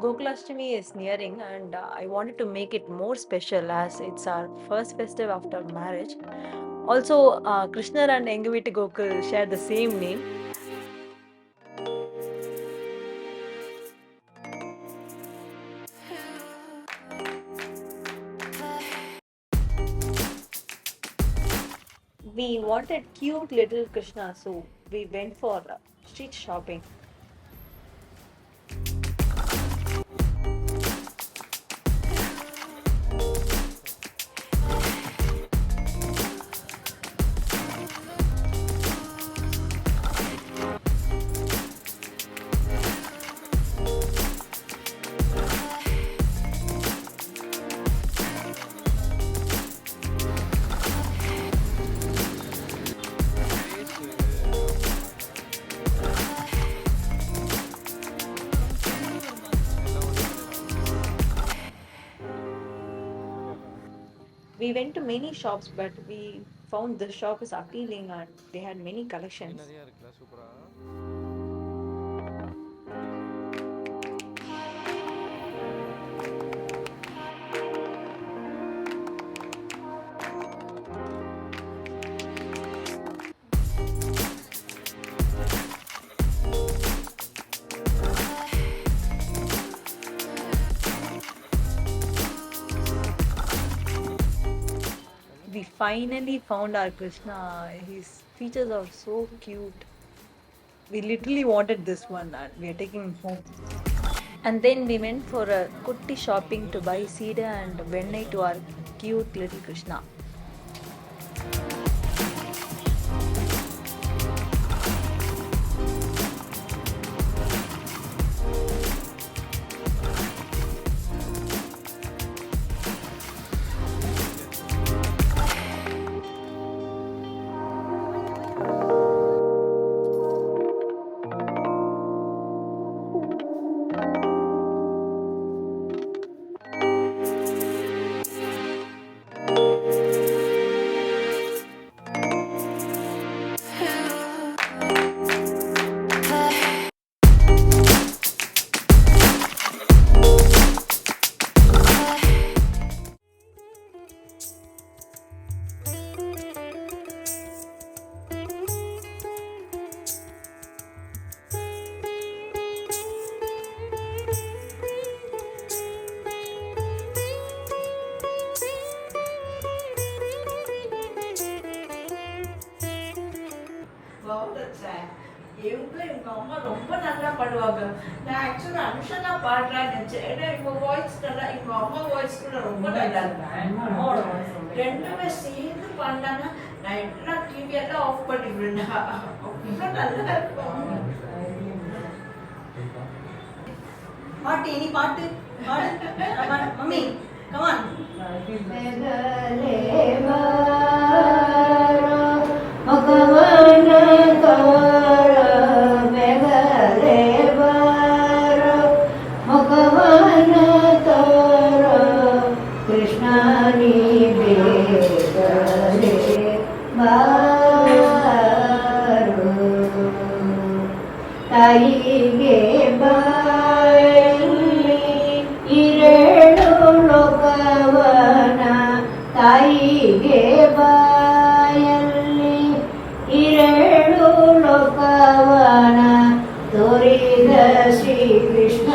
Gokulashtami is nearing, and I wanted to make it more special as it's our first festive after marriage. Also, Krishna and Engaviti Gokul share the same name. We wanted cute little Krishna, so we went for street shopping. We went to many shops, but we found this shop is appealing and they had many collections. நிறையா இருக்குல்ல சூப்பராக. We finally found our Krishna. His features are so cute. We literally wanted this one and we are taking him home. And then we went for a kutti shopping to buy Sida and Vennai to our cute little Krishna. இவங்களும் இவங்க அம்மா ரொம்ப நல்லா பாடுவாங்க. நான் ஆக்சுவலா அனுஷா தான் பாடுறான்னு நினைச்சேன். ஏன்னா இவங்க வாய்ஸ் நல்லா, இவங்க அம்மா வாய்ஸ் கூட ரொம்ப நல்லா இருக்கும். ரெண்டுமே சேர்ந்து பாடினாங்க. நான் எல்லாம் டிவி எல்லாம் ஆஃப் பண்ணிவிடுவேன். அவ்வளோ நல்லா இருக்கும். பாட்டு இனி பாட்டு பாடு மம்மி கமான். ತಾಯಿಗೆ ಬಾಯಲ್ಲಿ ಇರೇಳು ಲೋಕವನ ತಾಯಿಗೆ ಬಾಯಲ್ಲಿ ಇರೇಳು ಲೋಕವನ ತೋರಿದ ಶ್ರೀ ಕೃಷ್ಣ